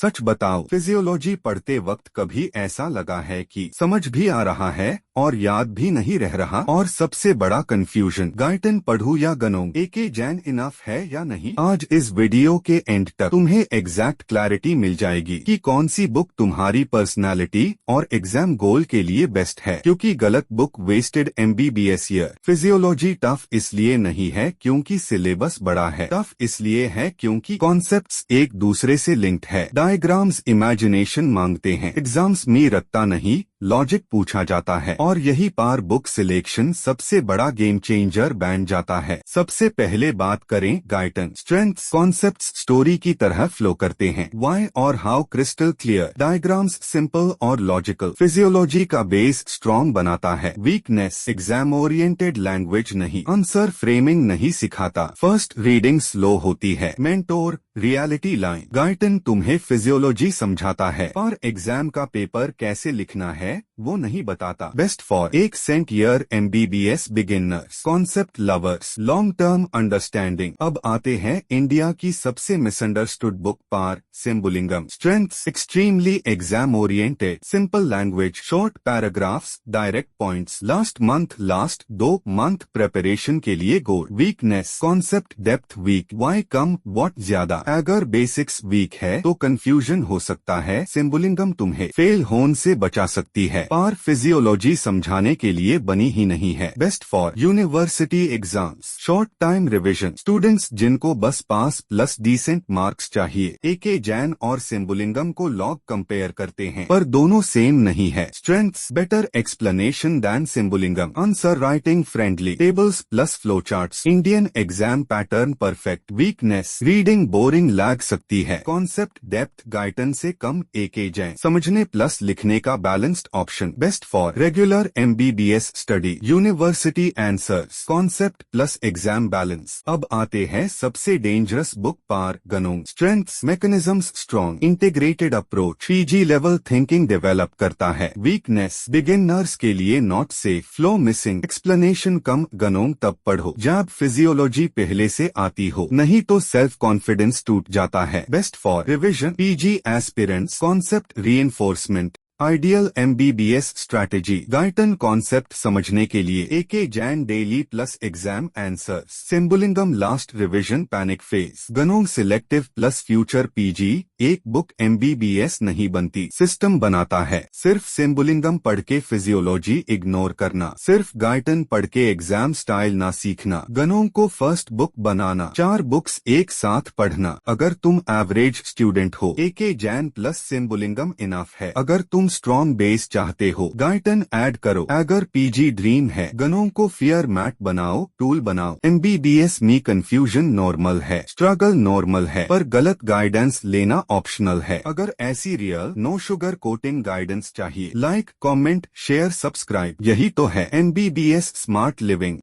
सच बताओ, फिजियोलॉजी पढ़ते वक्त कभी ऐसा लगा है कि समझ भी आ रहा है और याद भी नहीं रह रहा? और सबसे बड़ा कंफ्यूजन, गाइटन पढ़ूं या गनोंग, एके जैन इनफ है या नहीं? आज इस वीडियो के एंड तक तुम्हें एग्जैक्ट क्लैरिटी मिल जाएगी कि कौन सी बुक तुम्हारी पर्सनालिटी और एग्जाम गोल के लिए बेस्ट है, क्योंकि गलत book wasted MBBS year. Physiology tough इसलिए नहीं है क्योंकि सिलेबस बड़ा है, टफ इसलिए है क्योंकि कॉन्सेप्ट्स एक दूसरे से लिंक्ड है। डायग्राम्स इमेजिनेशन मांगते हैं, एग्जाम्स में रट्टा नहीं लॉजिक पूछा जाता है, और यही पार बुक सिलेक्शन सबसे बड़ा गेम चेंजर बन जाता है। सबसे पहले बात करें गाइटन। स्ट्रेंथ्स, कॉन्सेप्ट्स स्टोरी की तरह फ्लो करते हैं। व्हाई और how crystal clear, diagrams simple और लॉजिकल, फिजियोलॉजी का बेस स्ट्रॉन्ग बनाता है। वीकनेस, एग्जाम ओरिएंटेड लैंग्वेज नहीं, आंसर फ्रेमिंग नहीं सिखाता, फर्स्ट रीडिंग स्लो होती है। मेंटोर, रियलिटी लाइन, गाइटन तुम्हें फिजियोलॉजी समझाता है और एग्जाम का पेपर कैसे लिखना है वो नहीं बताता। बेस्ट फॉर एक सेंट year MBBS beginners, concept lovers, long term understanding. अब आते हैं इंडिया की सबसे मिसअंडरस्टूड बुक, पार Sembulingam. Strengths, extremely exam oriented, simple language, short paragraphs, direct points, last 2 month preparation के लिए goal. Weakness, concept depth weak, why कम व्हाट ज्यादा। अगर बेसिक्स वीक है तो कंफ्यूजन हो सकता है, सिम्बुलिंगम तुम्हें फेल होने से बचा सकती है। पार फिजियोलॉजी समझाने के लिए बनी ही नहीं है। Best for university exams, short time revision, students जिनको बस पास प्लस डिसेंट मार्क्स चाहिए। एके जैन और सिम्बुलिंगम को लॉग कंपेयर करते हैं, पर दोनों सेम नहीं है। Strengths, better explanation than Sembulingam, answer writing friendly, tables plus flow charts, Indian exam pattern perfect. Weakness, reading boring लग सकती है, कॉन्सेप्ट डेप्थ गाइटन से कम। एके जैन समझने प्लस लिखने का balanced option. Best for regular MBBS study, university answers, concept plus exam balance. अब आते हैं सबसे डेंजरस बुक, पार Ganong. Strengths, mechanisms strong, integrated approach, PG level thinking develop करता है। वीकनेस, बिगिनर्स के लिए not safe, flow missing, explanation कम। गनोंग तब पढ़ो जब फिजियोलॉजी पहले से आती हो, नहीं तो सेल्फ कॉन्फिडेंस टूट जाता है। Best for revision, PG aspirants, concept reinforcement, ideal MBBS strategy. Guyton concept समझने के लिए AK Jain daily plus exam answers, Sembulingam last revision panic phase. Ganong selective plus future PG। एक बुक MBBS नहीं बनती, सिस्टम बनाता है। सिर्फ सिम्बुलिंगम पढ़ के फिजियोलॉजी इग्नोर करना, सिर्फ गाइटन पढ़ के एग्जाम स्टाइल ना सीखना। गनोंग को फर्स्ट बुक बनाना, 4 बुक्स एक साथ पढ़ना। अगर तुम एवरेज स्टूडेंट हो, एके जैन प्लस सिम्बुलिंगम इनफ है। अगर तुम स्ट्रॉन्ग बेस चाहते हो, गाइटन ऐड करो। अगर PG ड्रीम है, गनोंग को फियर मैट बनाओ, टूल बनाओ। MBBS में कंफ्यूजन नॉर्मल है, स्ट्रगल नॉर्मल है, पर गलत गाइडेंस लेना ऑप्शनल है। अगर ऐसी real no sugar coating guidance चाहिए, लाइक कमेंट शेयर सब्सक्राइब। यही तो है MBBS स्मार्ट लिविंग।